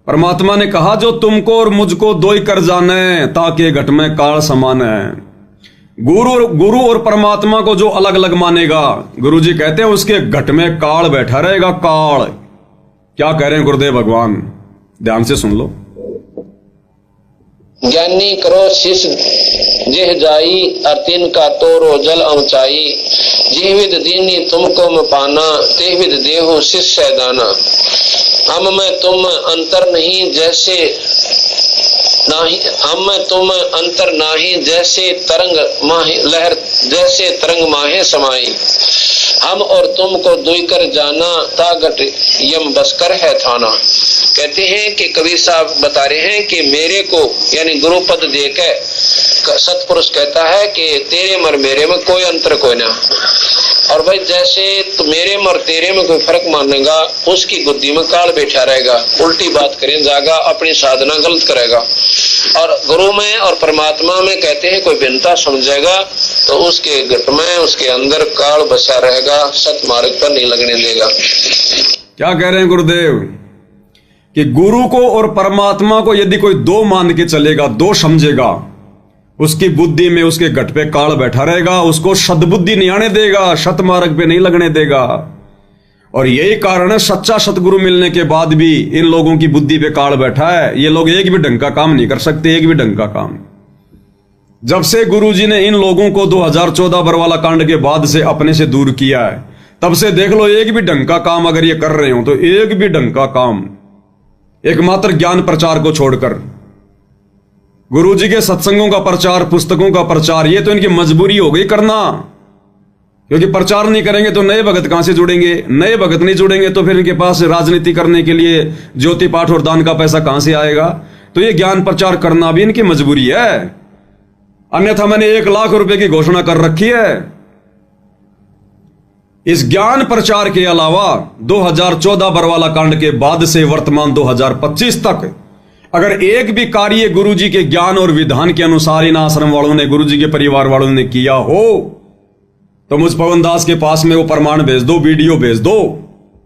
परमात्मा ने कहा जो तुमको और मुझको दो ही कर जाने, ताकि घट में काल समान है। गुरु और परमात्मा को जो अलग अलग मानेगा, गुरु जी कहते हैं उसके घट में काल बैठा रहेगा। काल क्या कह रहे हैं गुरुदेव भगवान, ध्यान से सुन लो। ज्ञानी करो शिष्य जेह जाई, और तिन का तोरो जल अमचाई। जिह विद दीनी तुमको म पाना, ते विद देहु शिष्य दाना। हम में तुम अंतर नहीं जैसे नाही, हम में तुम अंतर नाही जैसे तरंग माहे लहर, जैसे तरंग माहे समाई। हम और तुमको दुई कर जाना, तागट यम बसकर है थाना। कहते हैं कि कबीर साहब बता रहे हैं कि मेरे को यानी गुरु पद देकर सतपुरुष कहता है कि तेरे मर मेरे में कोई अंतर कोई ना। और भाई जैसे तो मेरे मर तेरे में कोई फर्क मानेगा, उसकी बुद्धि में काल बैठा रहेगा, उल्टी बात करें जाएगा, अपनी साधना गलत करेगा। और गुरु में और परमात्मा में कहते हैं कोई भिन्नता समझेगा तो उसके घट में उसके अंदर काल बसा रहेगा, सत मार्ग पर नहीं लगने देगा। क्या कह रहे हैं गुरुदेव कि गुरु को और परमात्मा को यदि कोई दो मान के चलेगा, दो समझेगा, उसकी बुद्धि में उसके घट पे काल बैठा रहेगा, उसको सद्बुद्धि नहीं आने देगा, सत मार्ग पे नहीं लगने देगा। और यही कारण है सच्चा सतगुरु मिलने के बाद भी इन लोगों की बुद्धि पे काल बैठा है। ये लोग एक भी ढंग का काम नहीं कर सकते, एक भी ढंग का काम। जब से गुरुजी ने इन लोगों को 2014 बरवाला कांड के बाद से अपने से दूर किया है, तब से देख लो एक भी ढंग का काम अगर ये कर रहे हो तो एक भी ढंग का काम, एकमात्र ज्ञान प्रचार को छोड़कर गुरुजी के सत्संगों का प्रचार, पुस्तकों का प्रचार, ये तो इनकी मजबूरी हो गई करना। क्योंकि प्रचार नहीं करेंगे तो नए भगत कहां से जुड़ेंगे, नए भगत नहीं जुड़ेंगे तो फिर इनके पास राजनीति करने के लिए ज्योति पाठ और दान का पैसा कहां से आएगा। तो ये ज्ञान प्रचार करना भी इनकी मजबूरी है, अन्यथा मैंने 1 लाख रुपए की घोषणा कर रखी है। इस ज्ञान प्रचार के अलावा 2014 बरवाला कांड के बाद से वर्तमान 2025 तक अगर एक भी कार्य गुरुजी के ज्ञान और विधान के अनुसार इन आश्रम वालों ने, गुरुजी के परिवार वालों ने किया हो तो मुझ पवन दास के पास में वो प्रमाण भेज दो, वीडियो भेज दो,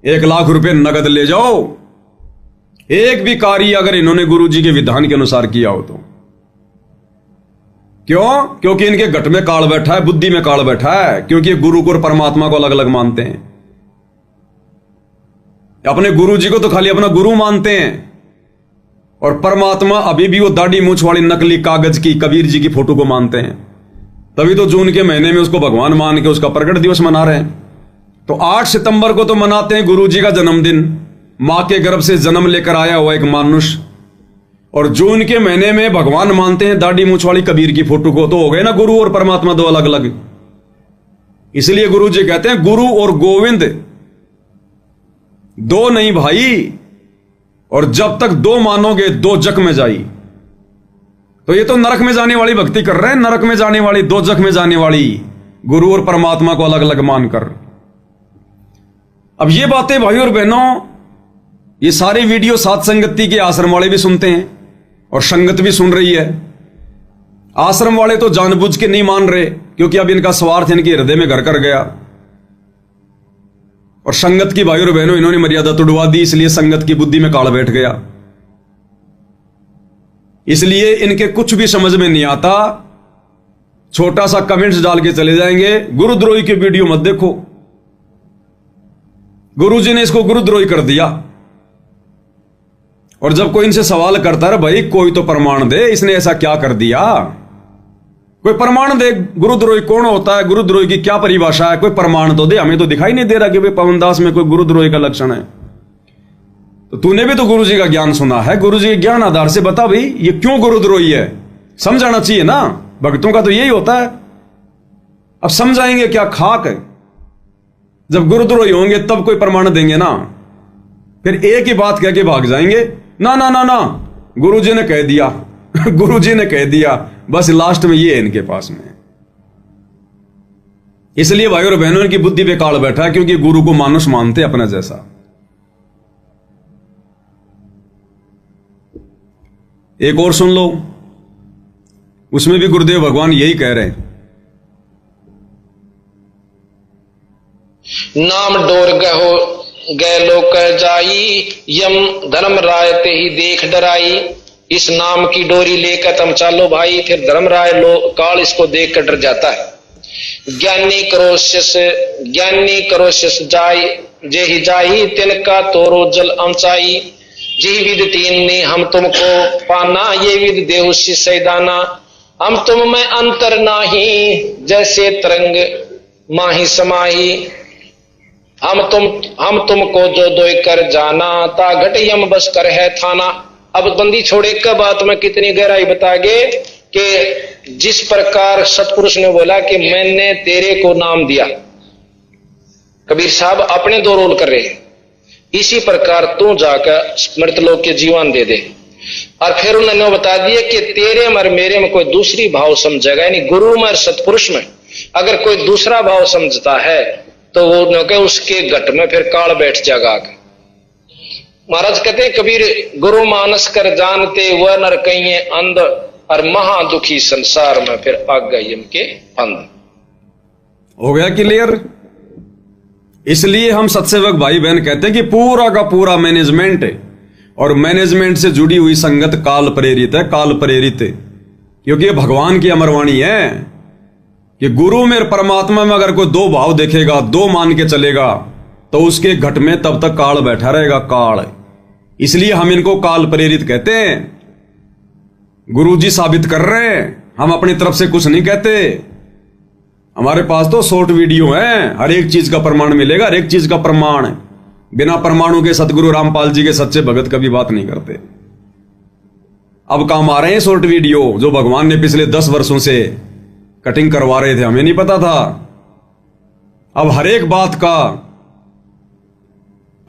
1 लाख रुपए नगद ले जाओ। एक भी कार्य अगर इन्होंने गुरुजी के विधान के अनुसार किया हो तो। क्यों? क्योंकि इनके घट में काल बैठा है, बुद्धि में काल बैठा है, क्योंकि गुरु को और परमात्मा को अलग अलग मानते हैं। अपने गुरुजी को तो खाली अपना गुरु मानते हैं, और परमात्मा अभी भी वो दाढ़ी मूछ वाली नकली कागज की कबीर जी की फोटो को मानते हैं। तभी तो जून के महीने में उसको भगवान मान के उसका प्रकट दिवस मना रहे हैं। तो 8 सितंबर को तो मनाते हैं गुरुजी का जन्मदिन, मां के गर्भ से जन्म लेकर आया हुआ एक मानुष। और जून के महीने में भगवान मानते हैं दाढ़ी मूछ वाली कबीर की फोटो को। तो हो गए ना गुरु और परमात्मा दो अलग अलग। इसलिए गुरुजी कहते हैं गुरु और गोविंद दो नहीं भाई, और जब तक दो मानोगे दो जख में जाई। तो ये तो नरक में जाने वाली भक्ति कर रहे हैं, नरक में जाने वाली, दो जख में जाने वाली, गुरु और परमात्मा को अलग अलग मानकर। अब ये बातें भाई और बहनों, ये सारी वीडियो सात संगति के आश्रम वाले भी सुनते हैं और संगत भी सुन रही है। आश्रम वाले तो जानबूझ के नहीं मान रहे क्योंकि अब इनका स्वार्थ इनके हृदय में घर कर गया। और संगत की भाई और बहनों इन्होंने मर्यादा तोड़वा दी, इसलिए संगत की बुद्धि में काल बैठ गया। इसलिए इनके कुछ भी समझ में नहीं आता, छोटा सा कमेंट्स डाल के चले जाएंगे, गुरुद्रोही के वीडियो मत देखो, गुरुजी ने इसको गुरुद्रोही कर दिया। और जब कोई इनसे सवाल करता है भाई कोई तो प्रमाण दे, इसने ऐसा क्या कर दिया, कोई प्रमाण दे, गुरुद्रोही कौन होता है, गुरुद्रोही की क्या परिभाषा है, कोई प्रमाण तो दे। हमें तो दिखाई नहीं दे रहा कि भाई पवन दास में कोई गुरुद्रोही का लक्षण है। तो तूने भी तो गुरुजी का ज्ञान सुना है, गुरुजी के ज्ञान आधार से बता भाई ये क्यों गुरुद्रोही है, समझाना चाहिए ना। भक्तों का तो यही होता है। अब समझाएंगे क्या, खाक है। जब गुरुद्रोही होंगे तब कोई प्रमाण देंगे ना, फिर एक ही बात कह के भाग जाएंगे, ना ना ना ना गुरुजी ने कह दिया गुरुजी ने कह दिया, बस लास्ट में ये है इनके पास में। इसलिए भाई और बहनों इनकी बुद्धि पे काल बैठा है, क्योंकि गुरु को मानुष मानते अपना जैसा। एक और सुन लो, उसमें भी गुरुदेव भगवान यही कह रहे हैं, नाम डोर गहो गए लोक जाई, यम धर्मराय ते ही देख डराई। इस नाम की डोरी लेकर तुम चालो भाई। फिर धर्मराय काल इसको देख कर डर जाता है। ज्ञानी करोशिस जाई, जे ही जाई तिनका तोरो जल अमचाई। जी विद तीन ने हम तुमको पाना, ये विद देहु शिष्य दाना। हम तुम में अंतर नाही, जैसे तरंग माही समाही। हम तुमको जो दोय कर जाना, ता घट यम बस कर है थाना। अब बंदी छोड़े का बात में कितनी गहराई बतागे कि जिस प्रकार सतपुरुष ने बोला कि मैंने तेरे को नाम दिया, कबीर साहब अपने दो रोल कर रहे हैं, इसी प्रकार तू जाकर मृतलोक के जीवन दे दे। और फिर उन्होंने बता दिया कि तेरे में मेरे में कोई दूसरी भाव समझेगा, यानी गुरु में और सतपुरुष में अगर कोई दूसरा भाव समझता है तो वो उसके घट में फिर काल बैठ जाएगा। महाराज कहते हैं कबीर, गुरु मानस कर जानते वह नर कहिए अंध, और महा दुखी संसार में फिर आग गई इनके अंध। हो गया क्लियर? इसलिए हम सत्सेवक भाई बहन कहते हैं कि पूरा का पूरा मैनेजमेंट है, और मैनेजमेंट से जुड़ी हुई संगत काल प्रेरित है, काल प्रेरित है। क्योंकि ये भगवान की अमरवाणी है कि गुरु में परमात्मा में अगर कोई दो भाव देखेगा, दो मान के चलेगा, तो उसके घट में तब तक काल बैठा रहेगा, काल। इसलिए हम इनको काल प्रेरित कहते हैं। गुरुजी साबित कर रहे हैं, हम अपनी तरफ से कुछ नहीं कहते। हमारे पास तो शॉर्ट वीडियो है, हर एक चीज का प्रमाण मिलेगा, हर एक चीज का प्रमाण। बिना प्रमाणों के सतगुरु रामपाल जी के सच्चे भगत कभी बात नहीं करते। अब काम आ रहे हैं शॉर्ट वीडियो जो भगवान ने पिछले 10 वर्षों से कटिंग करवा रहे थे, हमें नहीं पता था। अब हर एक बात का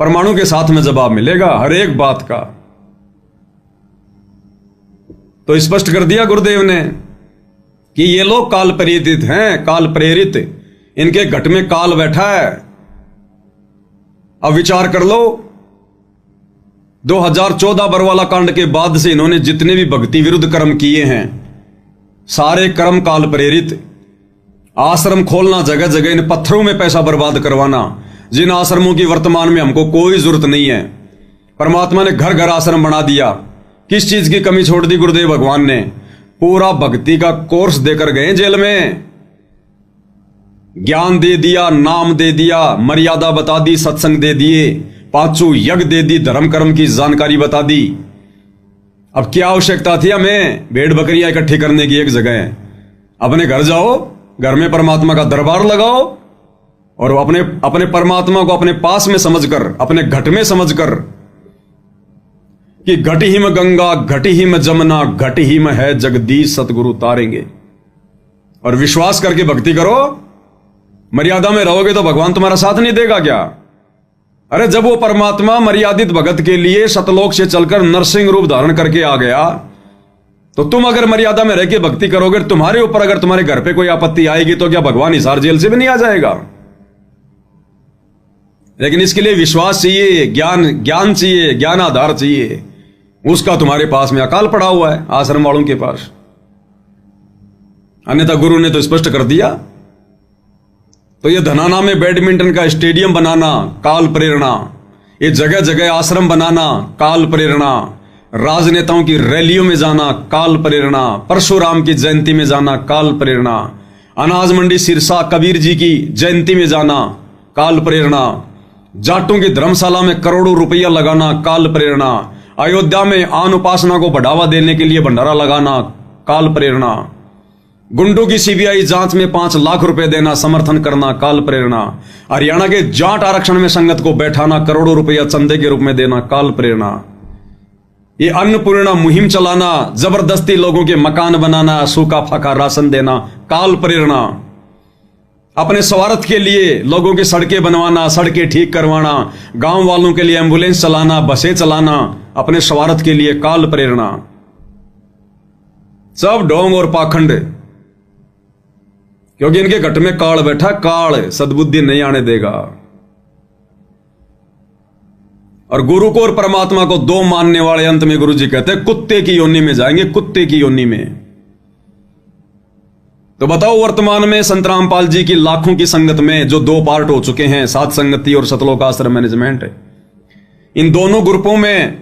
परमाणु के साथ में जवाब मिलेगा, हर एक बात का। तो स्पष्ट कर दिया गुरुदेव ने कि ये लोग काल प्रेरित हैं, काल प्रेरित, इनके घट में काल बैठा है। अब विचार कर लो, 2014 बरवाला कांड के बाद से इन्होंने जितने भी भक्ति विरुद्ध कर्म किए हैं, सारे कर्म काल प्रेरित। आश्रम खोलना जगह जगह, इन पत्थरों में पैसा बर्बाद करवाना, जिन आश्रमों की वर्तमान में हमको कोई जरूरत नहीं है। परमात्मा ने घर घर आश्रम बना दिया। किस चीज की कमी छोड़ दी गुरुदेव भगवान ने? पूरा भक्ति का कोर्स देकर गए जेल में। ज्ञान दे दिया, नाम दे दिया, मर्यादा बता दी, सत्संग दे दिए, 5 यज्ञ दे दी, धर्म कर्म की जानकारी बता दी। अब क्या आवश्यकता थी हमें भेड़ बकरियां इकट्ठी करने की एक जगह? अपने घर जाओ, घर में परमात्मा का दरबार लगाओ, और अपने परमात्मा को अपने पास में समझकर, अपने घट में समझकर कि घट ही में गंगा, घट ही में जमुना, घट ही में है जगदीश, सतगुरु तारेंगे। और विश्वास करके भक्ति करो। मर्यादा में रहोगे तो भगवान तुम्हारा साथ नहीं देगा क्या? अरे जब वो परमात्मा मर्यादित भगत के लिए सतलोक से चलकर नरसिंह रूप धारण करके आ गया, तो तुम अगर मर्यादा में रह के भक्ति करोगे, तुम्हारे ऊपर अगर तुम्हारे घर पे कोई आपत्ति आएगी तो क्या भगवान हिसार जेल से भी नहीं आ जाएगा? लेकिन इसके लिए विश्वास चाहिए, ज्ञान चाहिए, ज्ञान आधार चाहिए। उसका तुम्हारे पास में अकाल पड़ा हुआ है, आश्रम वालों के पास। अन्यथा गुरु ने तो स्पष्ट कर दिया। तो ये धनाना में बैडमिंटन का स्टेडियम बनाना, काल प्रेरणा। ये जगह जगह आश्रम बनाना, काल प्रेरणा। राजनेताओं की रैलियों में जाना, काल प्रेरणा। परशुराम की जयंती में जाना, काल प्रेरणा। अनाज मंडी सिरसा कबीर जी की जयंती में जाना, काल प्रेरणा। जाटों की धर्मशाला में करोड़ों रुपया लगाना, काल प्रेरणा। अयोध्या में आन उपासना को बढ़ावा देने के लिए भंडारा लगाना, काल प्रेरणा। गुंडों की सीबीआई जांच में 5 लाख रुपए देना, समर्थन करना, काल प्रेरणा। हरियाणा के जाट आरक्षण में संगत को बैठाना, करोड़ों रुपया चंदे के रूप में देना, काल प्रेरणा। ये अन्नपूर्णा मुहिम चलाना, जबरदस्ती लोगों के मकान बनाना, सूखा फाका राशन देना, काल प्रेरणा। अपने स्वार्थ के लिए लोगों की सड़कें बनवाना, सड़कें ठीक करवाना, गांव वालों के लिए एम्बुलेंस चलाना, बसें चलाना, अपने स्वार्थ के लिए, काल प्रेरणा। सब ढोंग और पाखंड, क्योंकि इनके घट में काल बैठा, काल सद्बुद्धि नहीं आने देगा। और गुरु को और परमात्मा को दो मानने वाले अंत में गुरु जी कहते हैं कुत्ते की योनि में जाएंगे, कुत्ते की योनि में। तो बताओ, वर्तमान में संत रामपाल जी की लाखों की संगत में जो 2 पार्ट हो चुके हैं, सात संगति और सतलोक आश्रम मैनेजमेंट, इन दोनों ग्रुपों में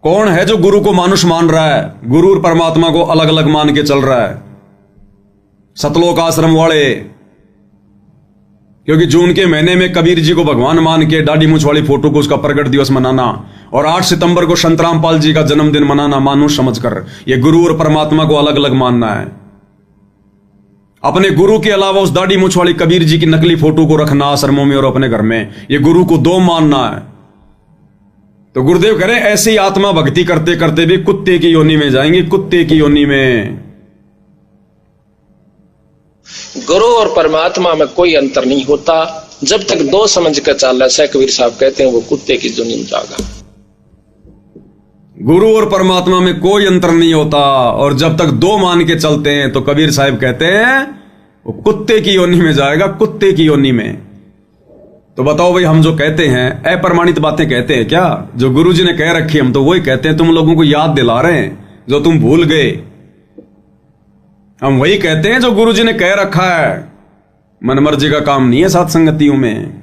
कौन है जो गुरु को मानुष मान रहा है, गुरु और परमात्मा को अलग अलग मान के चल रहा है? सतलोक आश्रम वाले, क्योंकि जून के महीने में कबीर जी को भगवान मान के दाढ़ी मूछ वाली फोटो को उसका प्रगट दिवस मनाना और 8 सितंबर को संत रामपाल जी का जन्मदिन मनाना मानुष समझकर ये गुरु और परमात्मा को अलग अलग मानना है। अपने गुरु के अलावा उस दाढ़ी मूछ वाली कबीर जी की नकली फोटो को रखना आश्रमों में और अपने घर में, ये गुरु को 2 मानना है। तो गुरुदेव कह रहे ऐसी आत्मा भक्ति करते करते भी कुत्ते की योनि में जाएंगे, कुत्ते की योनि में। गुरु और परमात्मा में कोई अंतर नहीं होता। जब तक 2 समझ कर चल रहा है, कबीर साहब कहते हैं, वो कुत्ते की योनि में जाएगा। गुरु और परमात्मा में कोई अंतर नहीं होता, और जब तक 2 मान के चलते हैं तो कबीर साहब कहते हैं वो कुत्ते की योनि में जाएगा, कुत्ते की योनि में। तो बताओ भाई, हम जो कहते हैं अप्रमाणित बातें कहते हैं क्या? जो गुरु जी ने कह रखी हम तो वही कहते हैं, तुम लोगों को याद दिला रहे हैं जो तुम भूल गए। हम वही कहते हैं जो गुरु जी ने कह रखा है। मनमर्जी का काम नहीं है सात संगतियों में।